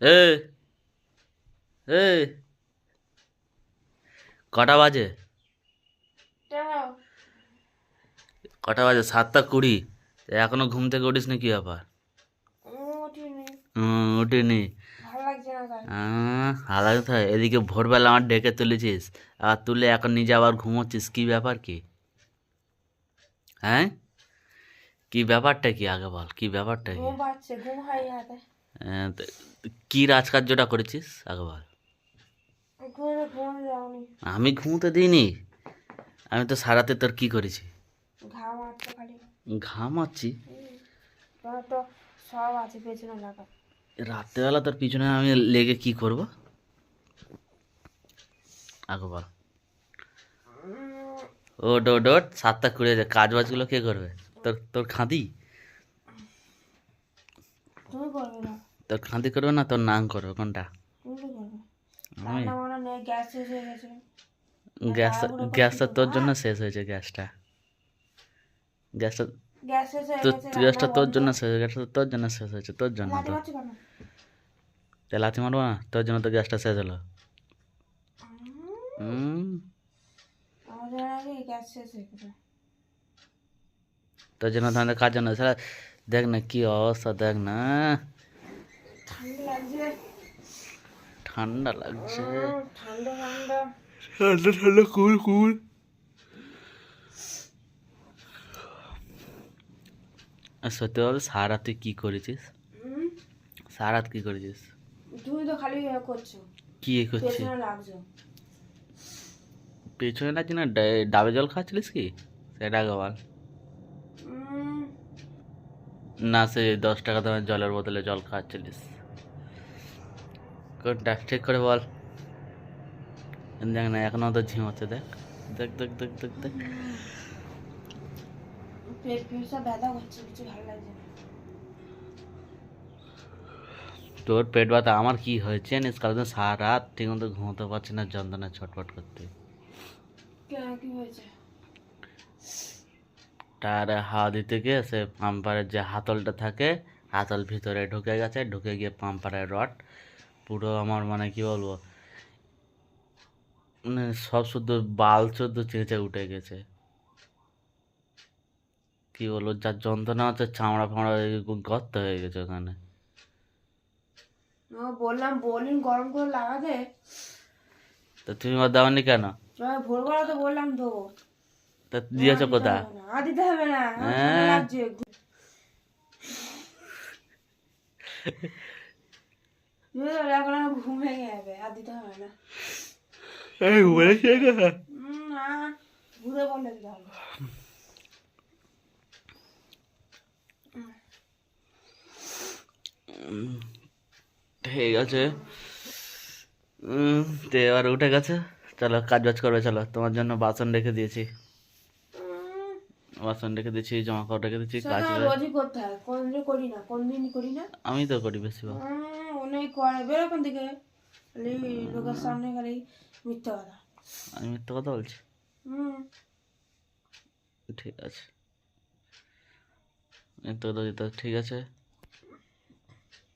এ এ কটা বাজে? কটা বাজে? 7টা 20। এখনো ঘুম থেকে উঠিস না, কি ব্যাপার? উঠিনি। আলাদা থাকে এদিকে, ভোরবেলা আমার ডেকে তুলেছিস, আর তুলে এখন নিজে আবার ঘুমোচ্ছিস, কি ব্যাপার কি? হ্যাঁ, কি ব্যাপারটা কি আগে বল, কি ব্যাপারটা কি? তো কি রাজকার্যটা করেছিস আগে বল। আমি ঘুমোতে দিইনি? আমি তো সারাতে তোর কি করেছি? ঘামাচ্ছি? রাত্রেবেলা তোর পিছনে আমি লেগে কি করব আগে বল। ও ডোট 7টা 20, কাজ বাজগুলো কে করবে? তোর তোর খাঁদি? তোর খাঁদি করবে না তোর নাং করবে, কোনটা? আমি গ্যাসটা গ্যাসটা তোর জন্য শেষ হয়েছে। গ্যাসটা গ্যাসটা গ্যাসটা তোর জন্য শেষ, গ্যাসটা তোর জন্য শেষ হয়েছে, তোর জন্য তো। তাহলে লাথি মারবো না? তোর জন্য তো গ্যাসটা শেষ হলো। তোর জন্য তো আমাদের কাজ জন্য সারা। দেখ না কি অবস্থা, দেখ না। ঠান্ডা লাগছে। ঠান্ডা ঠান্ডা কুল কুল। সত্যি বল, সারা তুই কি করেছিস? সারা কি করেছিস? তুমি তো খালি করছো, কি করছিস? পেছনে লাগছো। পেছনে লাগছে না? ডাবে জল খাচ্ছিলিস কি সেটা আগে বল। না, সে 10 টাকা দামের জলের বোতলে জল খাচ্ছিলিস, কোনটা ঠিক করে বল। দেখ না এখনো তো ঝিমাচ্ছে, দেখ দেখ দেখ দেখ দেখ দেখ। পেট সব ব্যথা করছে, কিছু ভালো লাগছে না। তোর পেট ব্যথা? আমার কি হয়েছে জানিস? কাল তো সারা রাত ঠিক মতো ঘুমোতে পারছি না, যন্ত্রণা ছটফট করতে। কেন, কি হয়েছে? টায়ারে হাওয়া দিতে গিয়ে সে পাম্পারের যে হাতলটা থাকে, হাতল ভিতরে ঢুকে গেছে, ঢুকে গিয়ে পাম্পারের রড পুরো আমার মানে কি বলবো, মানে সব শুদ্ধ বাল চোদ্দ চেঁচে উঠে গেছে। কি বলবো, যার যন্ত্রণা হচ্ছে, চামড়া ফামড়া গর্ত হয়ে গেছে ওখানে। বললাম বোলিং গরম করে লাগাতে, তা তুমি আমার দাওনি কেন? ভোরবেলা তো বললাম তো। তা দিয়েছো কোথা? আর দিতে হবে না, আমার ঠান্ডা হ্যাঁ, লাগছে। এখন আমার ঘুম ভেঙে যাবে, আর দিতে হবে না। না, ঘুরে বলে দিতে হবে। ঠিক আছে। তো এবার উঠে গেছে, চলো কাজ বাজ করবে, চলো। তোমার জন্য বাসন রেখে দিয়েছি, বাসন রেখে দিয়েছি, জামা কাপড় রেখে দিয়েছি, কাজ রোজই করতে হয়, কোনদিন করি না, কোনদিন করি না। আমি তো করি বেশিরভাগ। অনেক করে বের ওখান থেকে, খালি লোকের সামনে খালি মিথ্যা কথা। আমি মিথ্যে কথা বলছি? ঠিক আছে, মিথ্যে কথা দিতে ঠিক আছে।